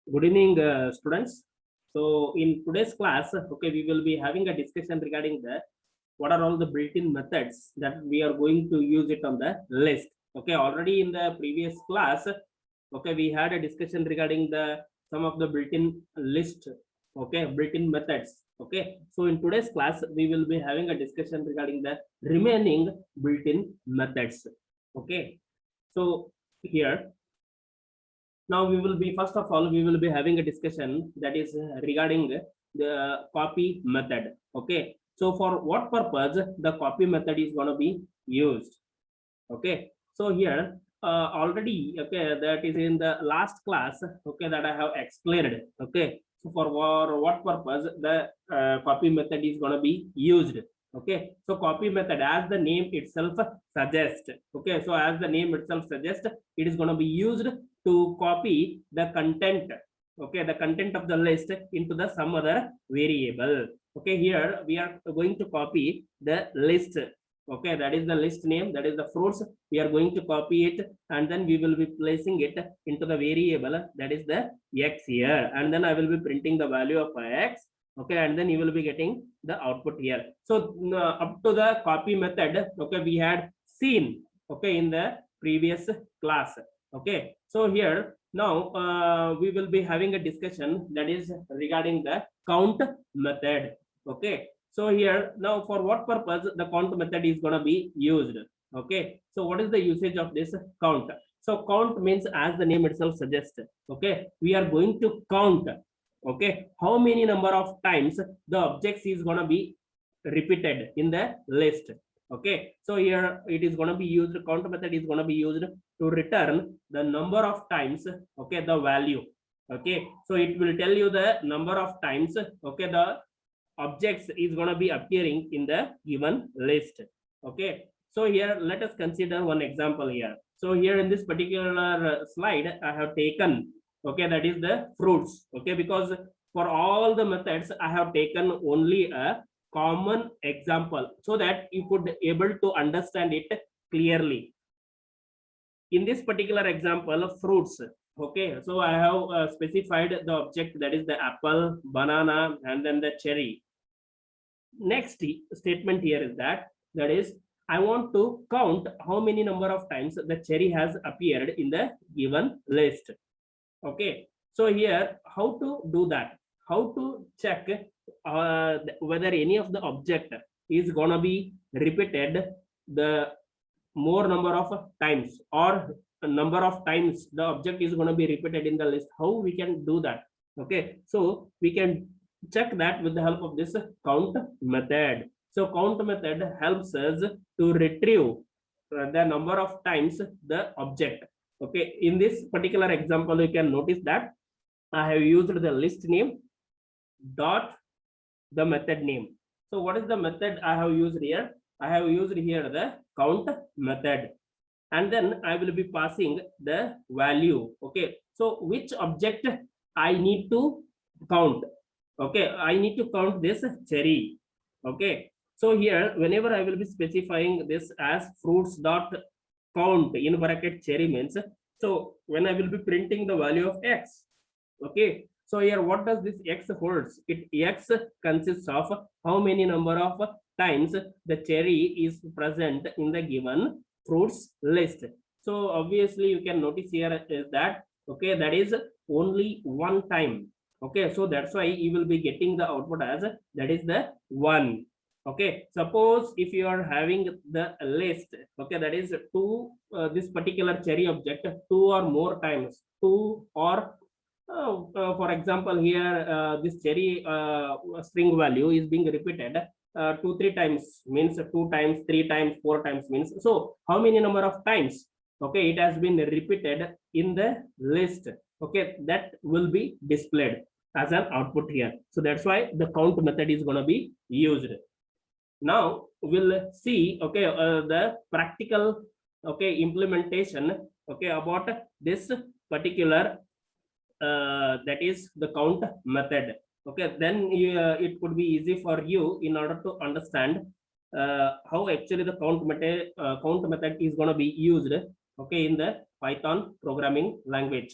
Good evening, students. So in today's class, okay, we will be having a discussion regarding the what are all the built-in methods that we are going to use it on the list. Okay, already in the previous class, okay, we had a discussion regarding the some of the built-in list, okay, built-in methods. Okay, so in today's class, we will be having a discussion regarding the remaining built-in methods. Okay, so here now we will be first of all we will be having a discussion that is regarding the copy method. Okay, so for what purpose the copy method is going to be used? Okay, so here already, okay, that is in the last class, okay, that I have explained. Okay, so for what purpose the copy method is going to be used? Okay, so copy method, as the name itself suggests, okay, so as the name itself suggests, it is going to be used to copy the content, okay, the content of the list into the some other variable. Okay, here we are going to copy the list. Okay, that is the list name, that is the fruits. We are going to copy it, and then we will be placing it into the variable that is the x here, and then I will be printing the value of x. Okay, and then you will be getting the output here. So up to the copy method, okay, we had seen, okay, in the previous class. Okay, so here now we will be having a discussion that is regarding the count method. Okay, so here now for what purpose the count method is going to be used? Okay, so what is the usage of this count? So count means, as the name itself suggests, okay, we are going to count, okay, how many number of times the objects is going to be repeated in the list. Okay, so here it is going to be used, count method is going to be used to return the number of times, okay, the value. Okay, so it will tell you the number of times, okay, the objects is going to be appearing in the given list. Okay, so here let us consider one example here. So here in this particular slide I have taken, okay, that is the fruits. Okay, because for all the methods I have taken only a common example so that you could able to understand it clearly. In this particular example of fruits, okay, so I have specified the object, that is the apple, banana, and then the cherry. Next statement here is that is I want to count how many number of times the cherry has appeared in the given list. Okay, so here how to do that, how to check whether any of the object is gonna be repeated the more number of times, or number of times the object is going to be repeated in the list. How we can do that? Okay, so we can check that with the help of this count method. So count method helps us to retrieve the number of times the object. Okay, in this particular example you can notice that I have used the list name dot the method name. So what is the method I have used here? I have used here the count method, and then I will be passing the value. Okay, so which object I need to count? Okay, I need to count this cherry. Okay, so here whenever I will be specifying this as fruits dot count in bracket cherry means, so when I will be printing the value of x. Okay, so here what does this x holds? It x consists of how many number of times the cherry is present in the given fruits list. So obviously you can notice here is that, okay, that is only one time. Okay, so that's why you will be getting the output as that is the one. Okay, suppose if you are having the list, okay, that is two this particular cherry object two or more times, two or for example here this cherry string value is being repeated 2-3 times, means 2 times, 3 times, 4 times, means so how many number of times, okay, it has been repeated in the list. Okay, that will be displayed as an output here. So that's why the count method is going to be used. Now we'll see, okay, the practical, okay, implementation, okay, about this particular that is the count method. Okay, then it could be easy for you in order to understand how actually the count method is going to be used, okay, in the Python programming language.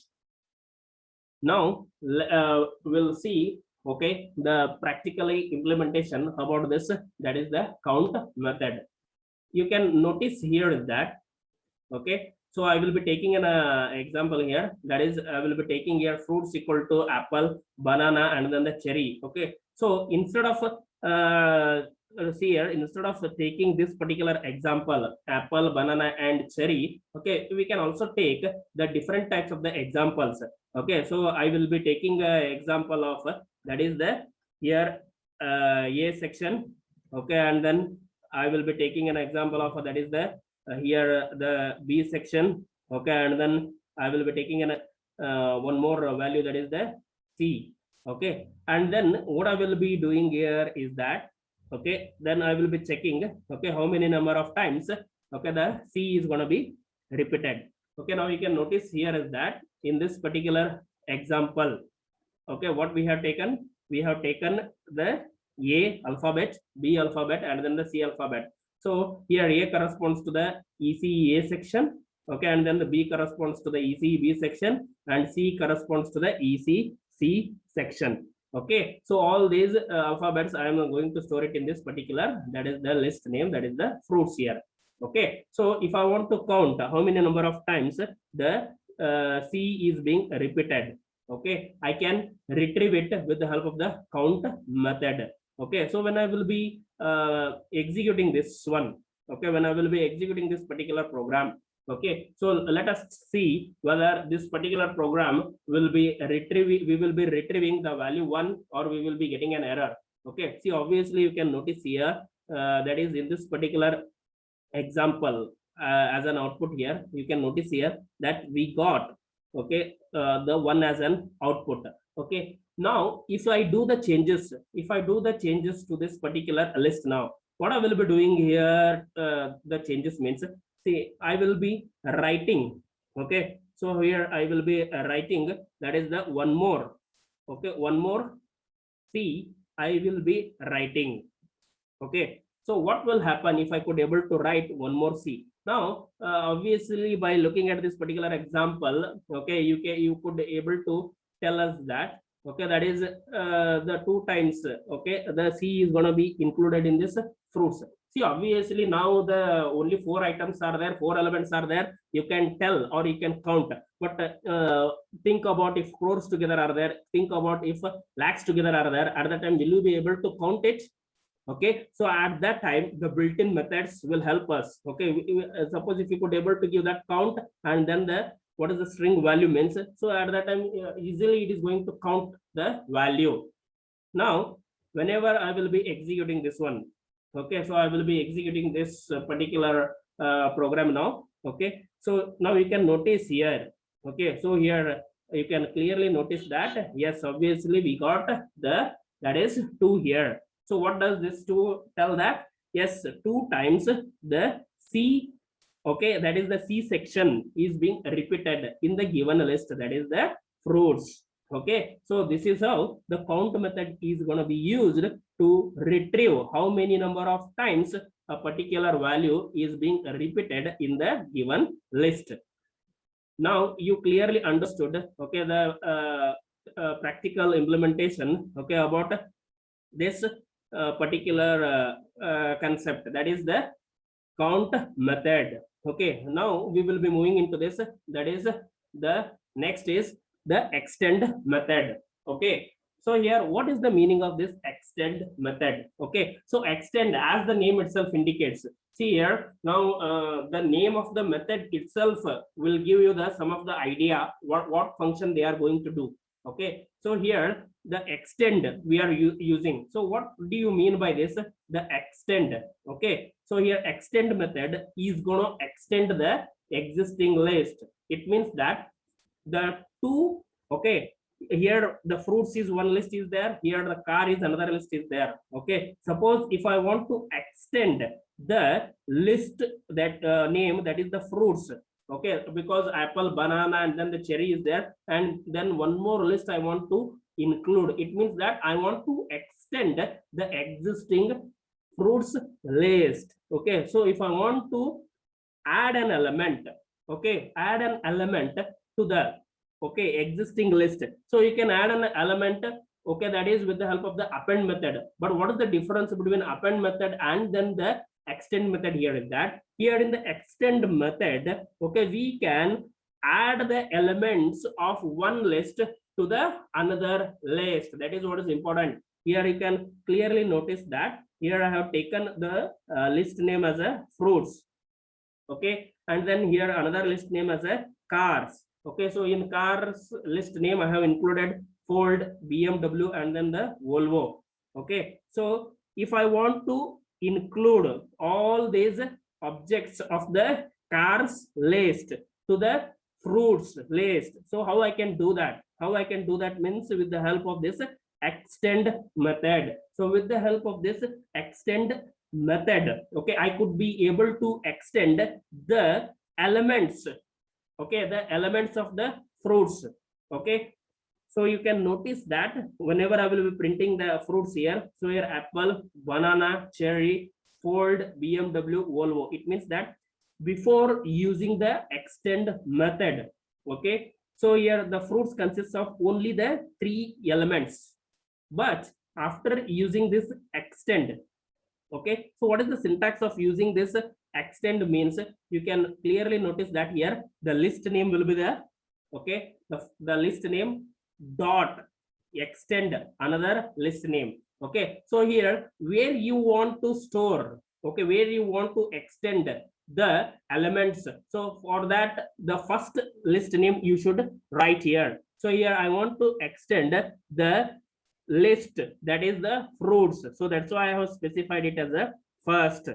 Now we'll see, okay, the practically implementation about this, that is the count method. You can notice here is that, okay, so I will be taking an example here, that is I will be taking here fruits equal to apple, banana, and then the cherry. Okay, so instead of see here, instead of taking this particular example, apple, banana, and cherry, okay, we can also take the different types of the examples. Okay, so I will be taking an example of that is the here A section. Okay, and then I will be taking an example of that is the here the B section. Okay, and then I will be taking an one more value, that is the C. Okay, and then what I will be doing here is that, okay, then I will be checking, okay, how many number of times, okay, the C is going to be repeated. Okay, now you can notice here is that in this particular example, okay, what we have taken the A alphabet, B alphabet, and then the C alphabet. So here A corresponds to the ECA section, okay, and then the B corresponds to the ECB section, and C corresponds to the ECC section. Okay, so all these alphabets I am going to store it in this particular, that is the list name, that is the fruits here. Okay, so if I want to count how many number of times the C is being repeated, okay, I can retrieve it with the help of the count method. Okay, so when I will be executing this one, okay, when I will be executing this particular program, okay, so let us see whether this particular program will be retrieving, we will be retrieving the value 1, or we will be getting an error. Okay, see, obviously you can notice here that is in this particular example as an output here, you can notice here that we got, okay, the 1 as an output. Okay, now if I do the changes, to this particular list, now what I will be doing here, the changes means, see, I will be writing, okay, so here I will be writing, that is the one more, okay, one more C I will be writing. Okay, so what will happen if I could able to write one more C? Now obviously by looking at this particular example, okay, you could able to tell us that, okay, that is the 2 times, okay, the C is going to be included in this fruits. See, obviously now the only 4 items are there, 4 elements are there, you can tell or you can count, but think about if crores together are there, think about if lakhs together are there, at that time will you be able to count it? Okay, so at that time the built-in methods will help us. Okay, suppose if you could able to give that count, and then the what is the string value means, so at that time easily it is going to count the value. Now whenever I will be executing this one, okay, so I will be executing this particular program now. Okay, so now you can notice here, okay, so here you can clearly notice that yes, obviously we got the, that is 2 here. So what does this 2 tell that? Yes, 2 times the C, okay, that is the C section is being repeated in the given list, that is the fruits. Okay, so this is how the count method is going to be used to retrieve how many number of times a particular value is being repeated in the given list. Now you clearly understood, okay, the practical implementation, okay, about this particular concept, that is the count method. Okay, now we will be moving into this, that is the next is the extend method. Okay, so here what is the meaning of this extend method? Okay, so extend, as the name itself indicates, see here now the name of the method itself will give you the some of the idea what function they are going to do. Okay, so here the extend we are using. So what do you mean by this, the extend? Okay, so here extend method is going to extend the existing list. It means that the 2, okay, here the fruits is one list is there, here the car is another list is there. Okay, suppose if I want to extend the list, that name, that is the fruits, okay, because apple, banana, and then the cherry is there, and then one more list I want to include, it means that I want to extend the existing fruits list. Okay, so if I want to add an element, okay, add an element to the, okay, existing list. So you can add an element, okay, that is with the help of the append method. But what is the difference between append method and then the extend method? Here is that here in the extend method, okay, we can add the elements of one list to the another list. That is what is important. Here you can clearly notice that here I have taken the list name as a fruits, okay, and then here another list name as a cars. Okay, so in cars list name I have included Ford, BMW, and then the Volvo. Okay, so if I want to include all these objects of the cars list to the fruits list, so how I can do that? How I can do that means with the help of this extend method. So with the help of this extend method, okay, I could be able to extend the elements, okay, the elements of the fruits. Okay, so you can notice that whenever I will be printing the fruits here, so here apple, banana, cherry, Ford, BMW, Volvo, it means that before using the extend method, okay, so here the fruits consists of only the 3 elements, but after using this extend, okay, so what is the syntax of using this extend means? You can clearly notice that here the list name will be there, okay, the list name dot extend another list name. Okay, so here where you want to store, okay, where you want to extend the elements, so for that the first list name you should write here. So here I want to extend the list, that is the fruits, so that's why I have specified it as a first.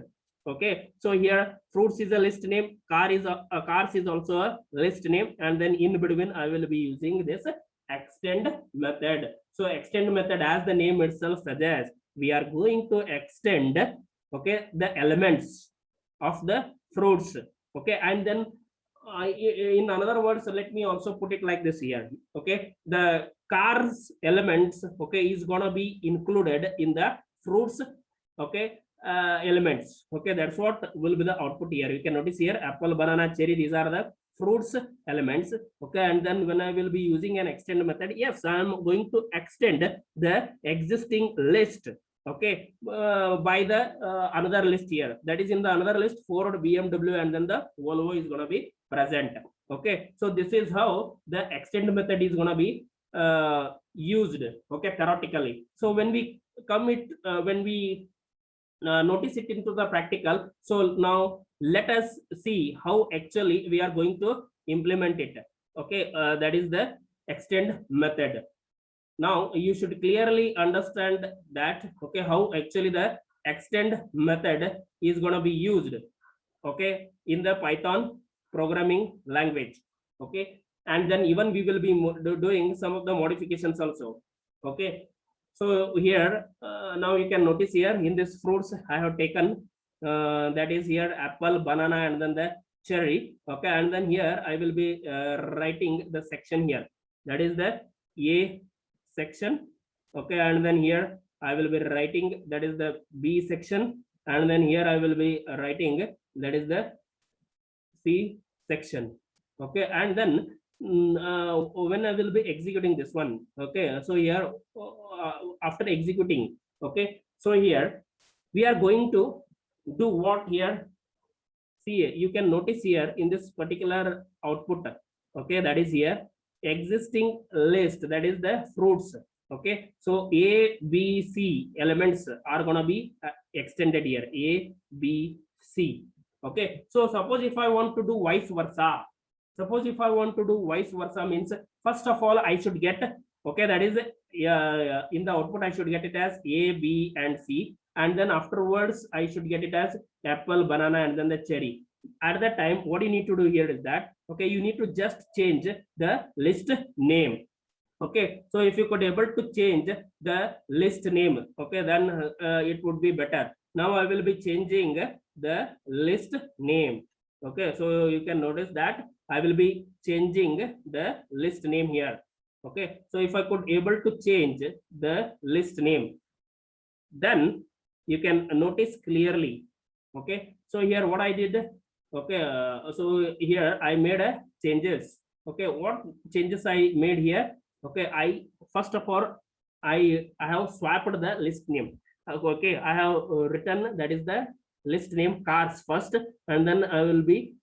Okay, so here fruits is a list name, cars is also a list name, and then in between I will be using this extend method. So extend method, as the name itself suggests, we are going to extend, okay, the elements of the fruits. Okay, and then in another words, let me also put it like this here. Okay, the cars elements, okay, is gonna be included in the fruits, okay, elements. Okay, that's what will be the output here. You can notice here apple, banana, cherry, these are the fruits elements. Okay, and then when I will be using an extend method, yes, I am going to extend the existing list, okay, by the another list here, that is in the another list Ford, BMW, and then the Volvo is going to be present. Okay, so this is how the extend method is going to be used, okay, theoretically. So when we come it when we notice it into the practical, so now let us see how actually we are going to implement it. Okay, that is the extend method. Now you should clearly understand that, okay, how actually the extend method is going to be used, okay, in the Python programming language. Okay, and then even we will be doing some of the modifications also. Okay, so here now you can notice here in this fruits I have taken that is here apple, banana, and then the cherry. Okay, and then here I will be writing the section here, that is the A section. Okay, and then here I will be writing that is the B section, and then here I will be writing that is the C section. Okay, and then when I will be executing this one, okay, so here after executing, okay, so here we are going to do what here. See, you can notice here in this particular output, okay, that is here existing list, that is the fruits. Okay, so A, B, C elements are gonna be extended here, A, B, C. Okay, so suppose if I want to do vice versa, suppose if I want to do vice versa means first of all I should get, okay, that is in the output I should get it as A, B, and C, and then afterwards I should get it as apple, banana, and then the cherry. At that time what you need to do here is that, okay, you need to just change the list name. Okay, so if you could able to change the list name, okay, then it would be better. Now I will be changing the list name. Okay, so you can notice that I will be changing the list name here. Okay, so if I could able to change the list name, then you can notice clearly. Okay, so here what I did, okay, so here I made a changes. Okay, what changes I made here? Okay, I first of all I have swapped the list name. Okay, I have written that is the list name cars first, and then I will be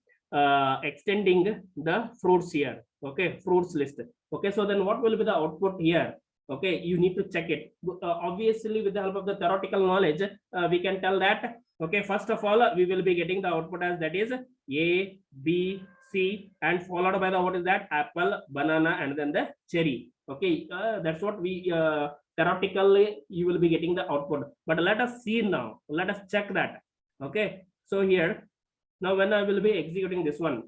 extending the fruits here. Okay, fruits list. Okay, so then what will be the output here? Okay, you need to check it. Obviously, with the help of the theoretical knowledge, we can tell that. Okay, first of all, we will be getting the output as that is A, B, C, and followed by the what is that? Apple, banana, and then the cherry. Okay, that's what we theoretically you will be getting the output. But let us see now. Let us check that. Okay, so here now when I will be executing this one.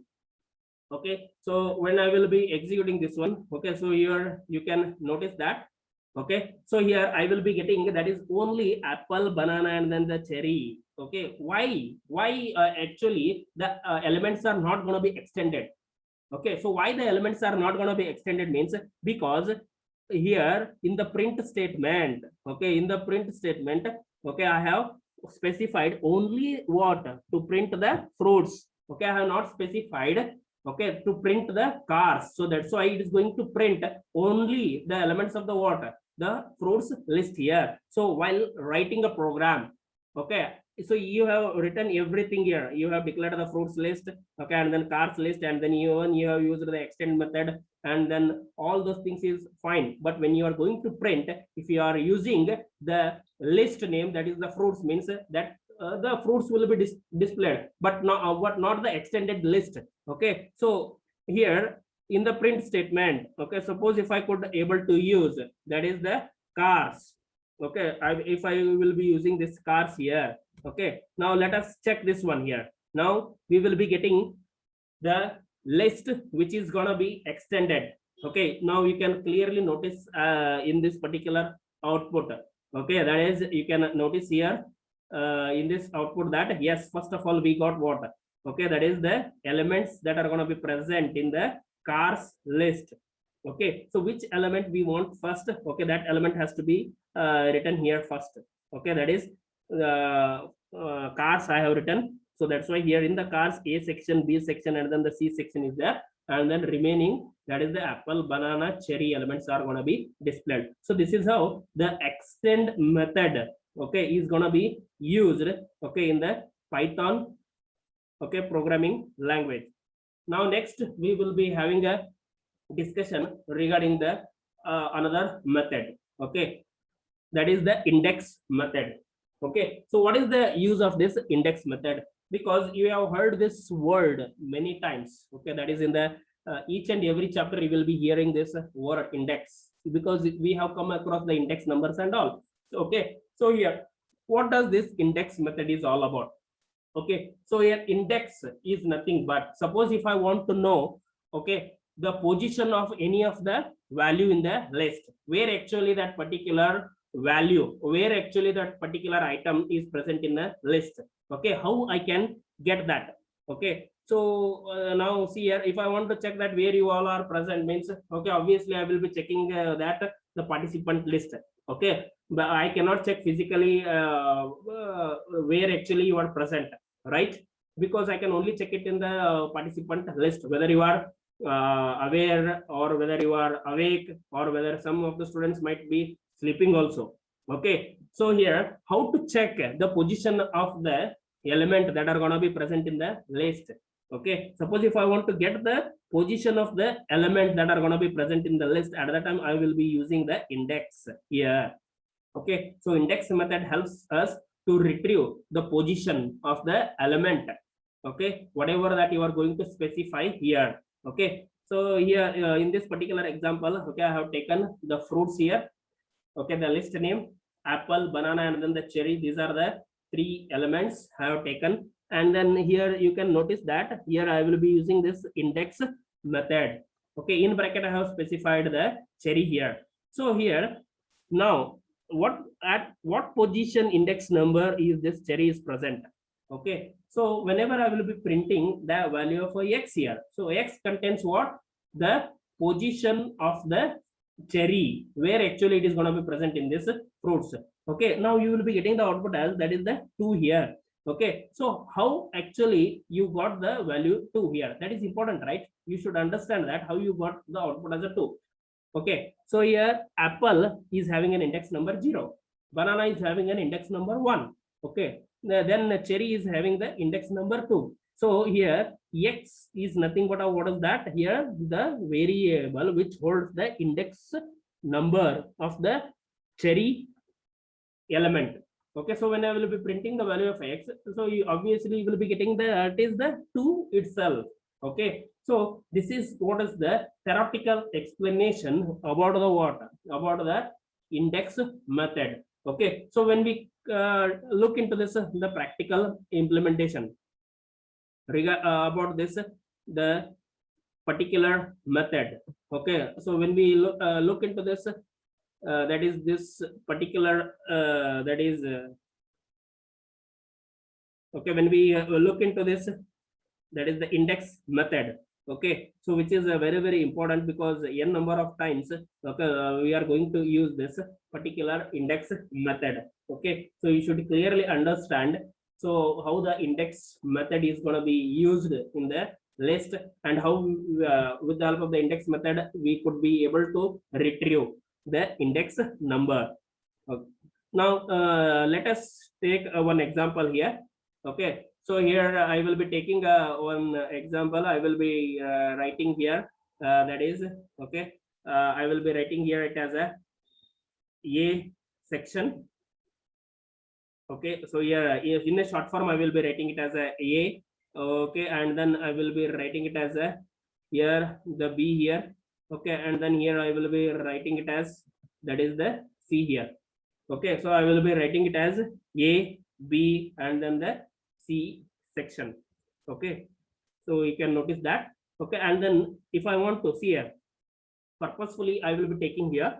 Okay, so when I will be executing this one, okay, so here you can notice that. Okay, so here I will be getting that is only apple, banana, and then the cherry. Okay, why actually the elements are not going to be extended? Okay, so why the elements are not going to be extended means because here in the print statement, okay, in the print statement, okay, I have specified only what to print the fruits. Okay, I have not specified, okay, to print the cars. So that's why it is going to print only the elements of the what, the fruits list here. So while writing a program, okay, so you have written everything here. You have declared the fruits list, okay, and then cars list, and then you have used the extend method, and then all those things is fine. But when you are going to print, if you are using the list name, that is the fruits, means that the fruits will be displayed, but not the extended list. Okay, so here in the print statement, okay, suppose if I could able to use that is the cars. Okay, if I will be using this cars here. Okay, now let us check this one here. Now we will be getting the list which is gonna be extended. Okay, now you can clearly notice in this particular output. Okay, that is you can notice here in this output that yes, first of all we got what? Okay, that is the elements that are going to be present in the cars list. Okay, so which element we want first? Okay, that element has to be written here first. Okay, that is cars I have written. So that's why here in the cars A section, B section, and then the C section is there, and then remaining that is the apple, banana, cherry elements are going to be displayed. So this is how the extend method, okay, is going to be used, okay, in the Python, okay, programming language. Now next we will be having a discussion regarding the another method. Okay, that is the index method. Okay, so what is the use of this index method? Because you have heard this word many times. Okay, that is in the each and every chapter you will be hearing this word index, because we have come across the index numbers and all. Okay, so here what does this index method is all about? Okay, so here index is nothing but, suppose if I want to know, okay, the position of any of the value in the list, where actually that particular value, where actually that particular item is present in the list. Okay, how I can get that? Okay, so now see here, if I want to check that where you all are present means, okay, obviously I will be checking that the participant list. Okay, but I cannot check physically where actually you are present, right? Because I can only check it in the participant list, whether you are aware or whether you are awake, or whether some of the students might be sleeping also. Okay, so here how to check the position of the element that are going to be present in the list. Okay, suppose if I want to get the position of the element that are going to be present in the list, at that time I will be using the index here. Okay, so index method helps us to retrieve the position of the element. Okay, whatever that you are going to specify here. Okay, so here in this particular example, okay, I have taken the fruits here. Okay, the list name apple, banana, and then the cherry. These are the three elements I have taken. And then here you can notice that here I will be using this index method. Okay, in bracket I have specified the cherry here. So here now at what position index number is this cherry is present? Okay, so whenever I will be printing the value of x here, so x contains what? The position of the cherry, where actually it is going to be present in this fruits. Okay, now you will be getting the output as that is the 2 here. Okay, so how actually you got the value 2 here? That is important, right? you should understand that how you got the output as a 2. Okay, so here apple is having an index number 0, banana is having an index number 1. Okay, then cherry is having the index number 2. So here x is nothing but what is that? Here the variable which holds the index number of the cherry element. Okay, so when I will be printing the value of x, so you obviously will be getting the it is the 2 itself. Okay, so this is what is the theoretical explanation about the what, about the index method. Okay, so when we look into this the practical implementation about this the particular method. Okay, so when we look into this that is this particular that is okay, when we look into this, that is the index method. Okay, so which is very important, because n number of times okay we are going to use this particular index method. Okay, so you should clearly understand so how the index method is going to be used in the list, and how with the help of the index method we could be able to retrieve the index number. Okay. Now let us take one example here. Okay, so here I will be taking one example. I will be writing here that is okay I will be writing here it as a section. Okay, so here in a short form I will be writing it as a okay, and then I will be writing it as a here the B here. Okay, and then here I will be writing it as that is the C here. Okay, so I will be writing it as A, B, and then the C section. Okay, so you can notice that. Okay, and then if I want to see here, purposefully I will be taking here.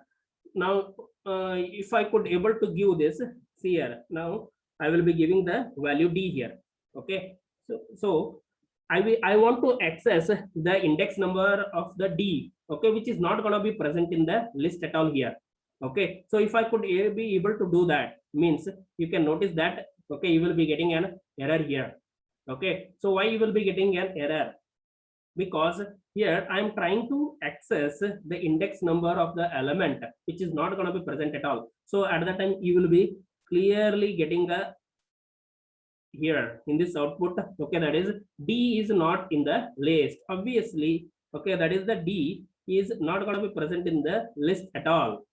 Now, if I could able to give this, see here, now I will be giving the value D here. Okay, so I want to access the index number of the D, okay, which is not going to be present in the list at all here. Okay, so if I could be able to do that, means you can notice that okay you will be getting an error here. Okay, so why you will be getting an error? Because here I am trying to access the index number of the element which is not going to be present at all. So at that time you will be clearly getting a here in this output. Okay, that is D is not in the list, obviously. Okay, that is the D is not going to be present in the list at all.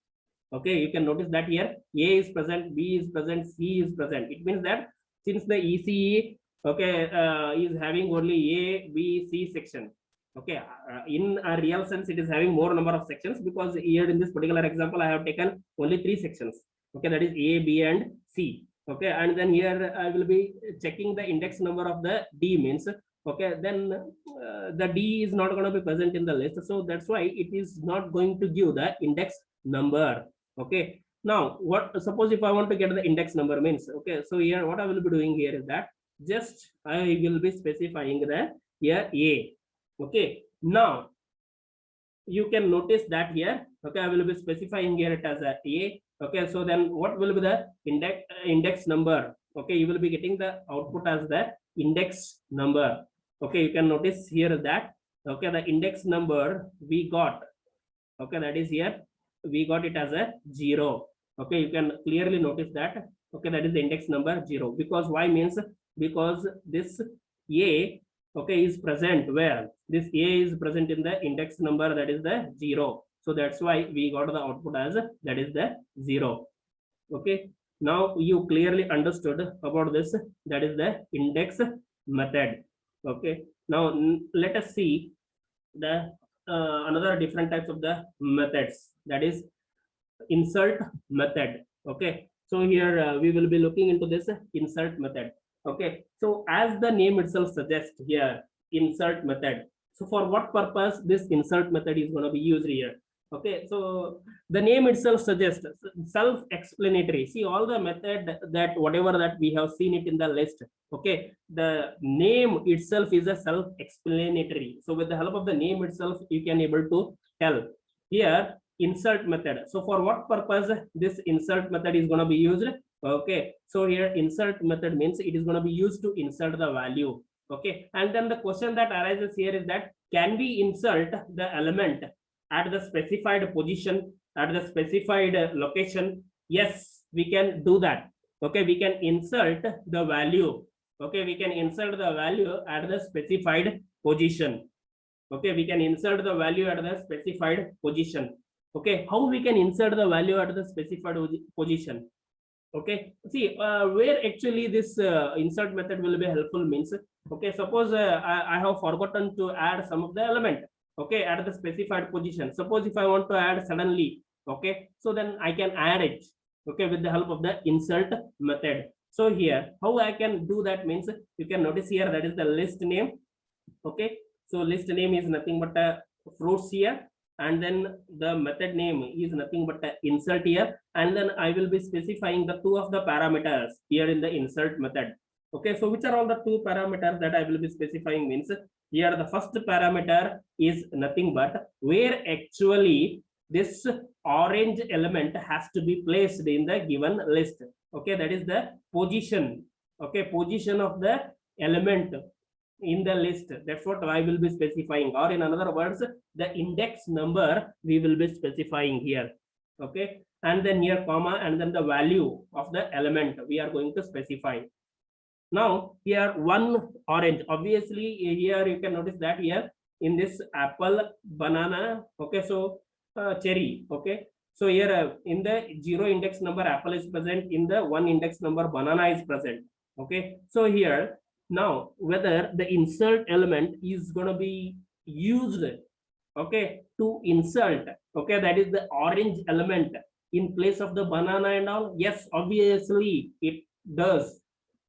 Okay, you can notice that here A is present, B is present, C is present. It means that since the ECE okay is having only A, B, C section. Okay, in a real sense it is having more number of sections, because here in this particular example I have taken only 3 sections. Okay, that is A, B, and C. Okay, and then here I will be checking the index number of the D, means okay then the D is not going to be present in the list, so that's why it is not going to give the index number. Okay, now what, suppose if I want to get the index number, means okay, so here what I will be doing here is that just I will be specifying the here A. Okay, now you can notice that here okay I will be specifying here it as a A. Okay, so then what will be the index number? Okay, you will be getting the output as the index number. Okay, you can notice here that okay the index number we got, okay, that is here we got it as a 0. Okay, you can clearly notice that okay that is the index number 0. Because why? Means because this A okay is present where this A is present in the index number, that is the 0. So that's why we got the output as that is the 0. Okay, now you clearly understood about this, that is the index method. Okay, now let us see the another different types of the methods, that is insert method. Okay, so here we will be looking into this insert method. Okay, so as the name itself suggests here, insert method. So for what purpose this insert method is going to be used here? Okay, so the name itself suggests self-explanatory. See, all the method that whatever that we have seen it in the list, okay, the name itself is a self-explanatory. So with the help of the name itself, you can able to tell here insert method. So for what purpose this insert method is going to be used? Okay, so here insert method means it is going to be used to insert the value. Okay, and then the question that arises here is that can we insert the element at the specified position, at the specified location? Yes, we can do that. Okay, we can insert the value. Okay, we can insert the value at the specified position. Okay, we can insert the value at the specified position. Okay, how we can insert the value at the specified position? Okay, see where actually this insert method will be helpful means, okay, suppose I have forgotten to add some of the element, okay, at the specified position. Suppose if I want to add suddenly, okay, so then I can add it, okay, with the help of the insert method. So here how I can do that means, you can notice here that is the list name. Okay, so list name is nothing but a fruits here, and then the method name is nothing but a insert here, and then I will be specifying the two of the parameters here in the insert method. Okay, so which are all the two parameters that I will be specifying means, here the first parameter is nothing but where actually this orange element has to be placed in the given list. Okay, that is the position. Okay, position of the element in the list. That's what I will be specifying, or in other words, the index number we will be specifying here. Okay, and then here comma, and then the value of the element we are going to specify. Now here one orange, obviously here you can notice that here in this apple, banana, okay, so cherry, okay, so here in the 0 index number apple is present, in the 1 index number banana is present. Okay, so here now whether the insert element is going to be used, okay, to insert, okay, that is the orange element in place of the banana and all. Yes, obviously it does.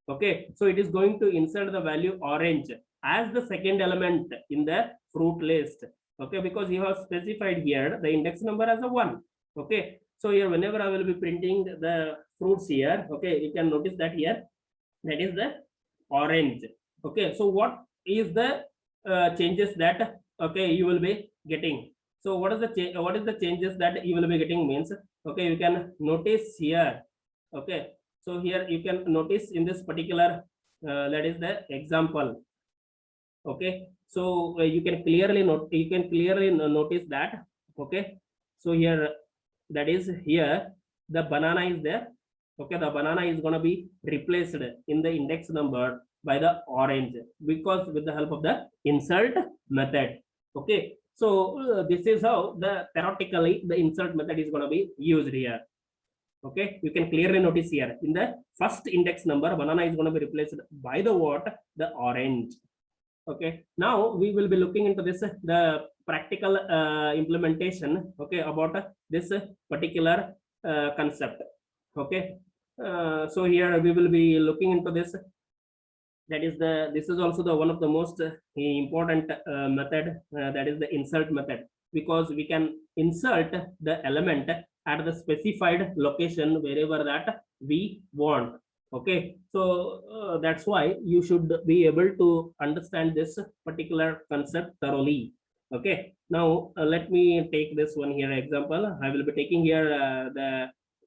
Okay, so it is going to insert the value orange as the second element in the fruit list. Okay, because you have specified here the index number as a 1. Okay, so here whenever I will be printing the fruits here, okay, you can notice that here that is the orange. Okay, so what is the changes that, okay, you will be getting? So what is the changes that you will be getting means, okay, you can notice here. Okay, so here you can notice in this particular that is the example. Okay, so you can clearly notice that. Okay, so here that is here the banana is there. Okay, the banana is going to be replaced in the index number by the orange, because with the help of the insert method. Okay, so this is how the theoretically the insert method is going to be used here. Okay, you can clearly notice here in the first index number banana is going to be replaced by the what, the orange. Okay, now we will be looking into this the practical implementation, okay, about this particular concept. Okay, so here we will be looking into this. That is this is also the one of the most important method, that is the insert method, because we can insert the element at the specified location wherever that we want. Okay, so that's why you should be able to understand this particular concept thoroughly. Okay, now let me take this one here example. I will be taking here the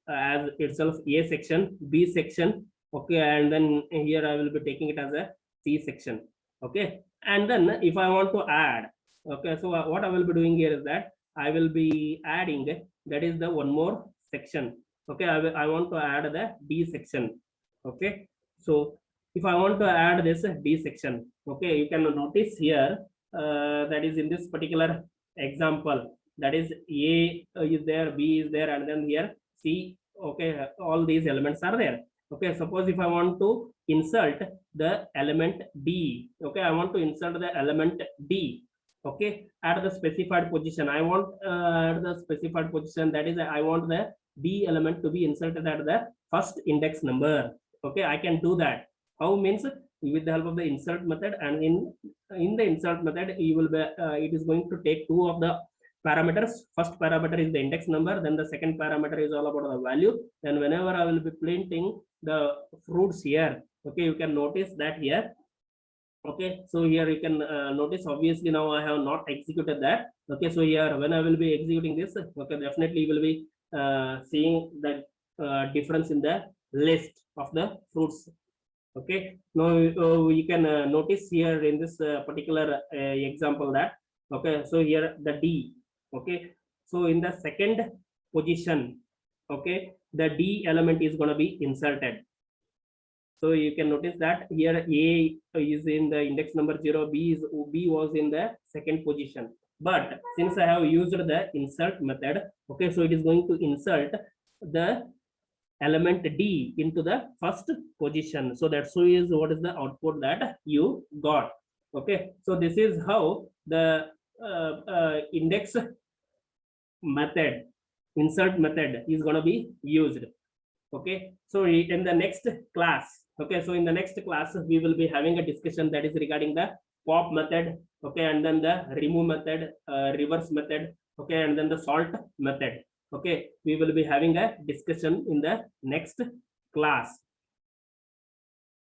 as itself A section, B section. Okay, and then here I will be taking it as a C section. Okay, and then if I want to add, okay, so what I will be doing here is that I will be adding, that is the one more section. Okay, I want to add the D section. Okay, so if I want to add this D section, okay, you can notice here that is in this particular example, that is A is there, B is there, and then here C. Okay, all these elements are there. Okay, suppose if I want to insert the element D, okay, I want to insert the element D, okay, at the specified position. I want at the specified position, that is I want the D element to be inserted at the first index number. Okay, I can do that. How means, with the help of the insert method, and in the insert method you will be it is going to take two of the parameters. First parameter is the index number, then the second parameter is all about the value. Then whenever I will be printing the fruits here, okay, you can notice that here. Okay, so here you can notice, obviously now I have not executed that. Okay, so here when I will be executing this, okay, definitely you will be seeing the difference in the list of the fruits. Okay, now you can notice here in this particular example that Okay, so here the D. Okay, so in the second position, okay, the D element is going to be inserted. So you can notice that here A is in the index number 0, B was in the second position. But since I have used the insert method, okay, so it is going to insert the element D into the first position. So that's what is the output that you got. Okay, so this is how the index method, insert method is going to be used. Okay, so in the next class, okay, so in the next class we will be having a discussion that is regarding the pop method, okay, and then the remove method, reverse method, okay, and then the sort method. Okay, we will be having a discussion in the next class.